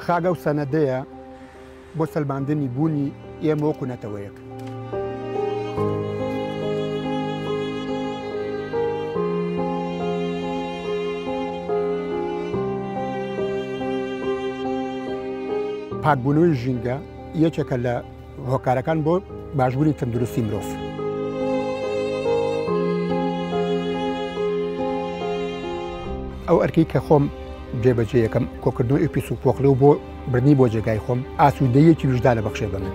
خاگە و سەنەدەیە بۆ سەلماندنی بوونی ئێمە وەکو نەتەوەیەک. پاکبوونەوەی ژینگە یەکێکە لە هۆکارەکان بۆ باشبوونی تەندروستی مرۆڤ. ئەو ئەرکەی کە خۆم جێبەجێ یەکەم کۆکردنەوەی ئۆپیس و پۆخلە و بۆ بردنی بۆ جێگای خۆم ئاسوودەیەکی وجدانە بەخشێ بە من.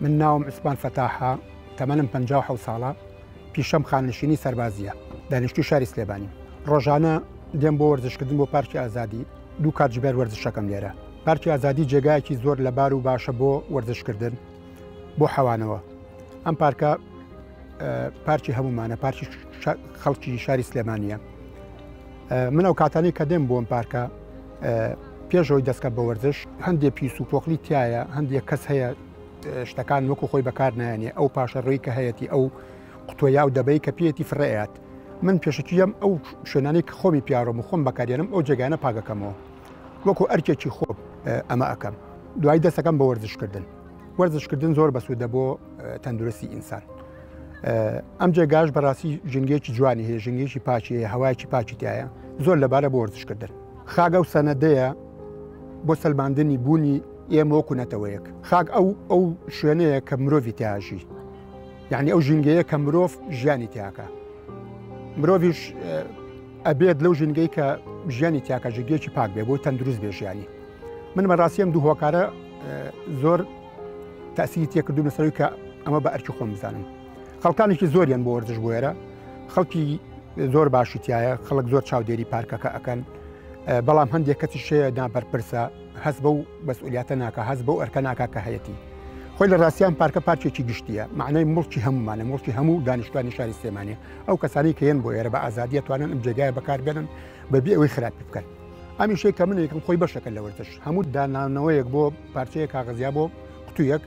من ناوم عوسمان فەتاحە، تەمەنم 57 ساڵە، پیشەم خاننشینی سەربازیە، دانیشتووی شاری سلێمانی. ڕۆژانە دێم بۆ وەرزشکردن بۆ پارکی ئازادی، دوو کاتژمێر وەرزشەکەم لێرە. پارکی ئازادی جێگایەکی زۆر لەبار و باشە بۆ وەرزشکردن بۆ حەوانەوە. ئەم پارکە پارکی هەمومانە، پارکی خەڵکی شاری سلێمانیە. من ئەو کاتانی کە دێم بۆ ئەم پارکە پێشەوەی دەستکە بە وەرزش هەندێک پیس و پۆخلی تایە، هەندێک کەس هەیە شتەکان وەکو خۆی بەکار نایێنێ، ئەو پاشەڕۆی کە هەیەی ئەو قوتۆیا و دەبەی کە پێەتی فڕێات. من پێشکیم ئەو شوێنانی کە خۆمی پیاڕۆم و خۆم بەکارێنم ئەو جێگانە پاگەکەمەوە، وەکو ئەرکێکی خۆب ئەمە ئەەکەم. دوای دەستەکەم بە وەرزشکردن. وەرزشکردن زۆر بەسوودە بۆ تەندروستی ئینسان. ئەم جێگاش بەڕاستی ژنگێکی جوانی هەیە، ژنگێکی پاچی هەیە، هەوایکی پاچی تایە، زۆر لەبارە بۆ وەرزشکردن. خاگە و سەنەدەیە بۆ سەلماندنی بوونی ئێمە وەکو نەتەوەیەک. خاک ئەو شوێنەیە کە مرۆڤی تیاژی، یعنی ئەو ژینگەیە کە مرۆڤ ژیانی تیاکە. مرۆڤیش ئەبێت لەو ژینگەی کە ژیانی تیاکە ژنگێکی پاک بێ بۆ تەندروست بێ ژیانی. من بەڕاستیم دوو هۆکارە زۆر تەسیری تێکردوونە سەرەوەی کە ئەمە بە ئەرکی خۆم بزانم. خەڵکانێکی زۆریان بۆ وەرزش بۆ ئێرە، خەڵکی زۆر باشی تایە، خەڵک زۆر چاودێری پارکەکە ئەکەن، بەڵام هەندێک کەسی شەیە نابەرپرسە، هەست بەو بەسئولیاتە ناکە، هەست بەو ئەرکە ناکا کە هەیەی. خۆی لە ڕاستیان پارکە پارکێکی گشتیە، معنای مڵکی هەمومانە، مڵکی هەموو دانیشتوانی شاری سلێمانیە. ئەو کەسانی کە هێن بۆ ئێرە بە ئازادی توانن ئەم جێگایە بەکاربێنن بەبێ ئەوەی خراپی بکەن. ئەمیشەی کە من یەکەم خۆی بەشەکە لە وەرزش، هەموو دانانەوەیەک بۆ پارچەیە کاغەزیا بۆ قوتوویەک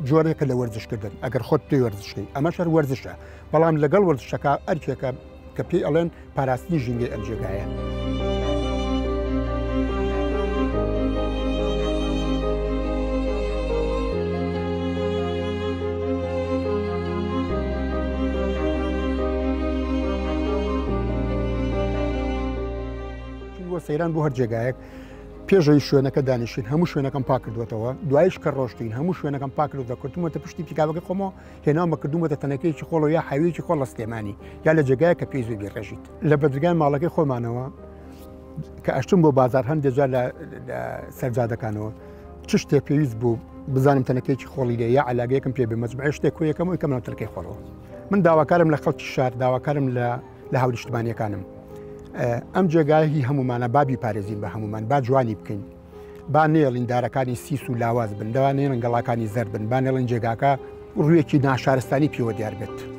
جۆرێکە لە وەرزشکردن ئەگەر خۆت توی وەرزشکەی، ئەمە شەر وەرزشە، بەڵام لەگەڵ وەرزشەکە ئەرکێکە کە پێی ئەڵێن پاراستنی ژینگەی ئەم جێگایە. سەیران بۆ هەر جێگایەک پێشەوەی شوێنەکە دانیشتین هەموو شوێنەکەم پاک کردوێتەوە، دوایش کە ڕۆشتین هەموو شوێنەکەم پاک کردووە، کردومەتە پشتی پیکاوەکە خۆمەوە، هێناومە کردومەتە تەنەکەیکی خۆڵ یا حەویەکی خۆڵ لە سلێمانی یا لە جێگایە کە پێی زووی بێڕێژیت. لە بەردرگان ماڵەکەی خۆمانەوە کە ئەشتم بۆ بازار هەندێک جار لە سەرجادەکانەوە چ شتێک پێویست بوو بزانم تەنەکەیکی خۆڵی لێ یا عەلاقەیەکم پێ بێ، مەجموعەی شتێک یەکەم ئەوەی کە منەوە تەنەکەی خۆڵەوە. من داواکارم لە خەڵکی شار، داواکارم لە هاونیشتمانیەکانم. ئەم جێگایی هەمومانە بابی پارێزین بە هەمومان، با جوانی بکەین، با نێڵین دارەکانی سیس و لاواز بن، دەوانێن گەڵاکانی زەر بن، با نێڵین جێگاکە ڕوویەکی ناشارستانی پێوە دیار بێت.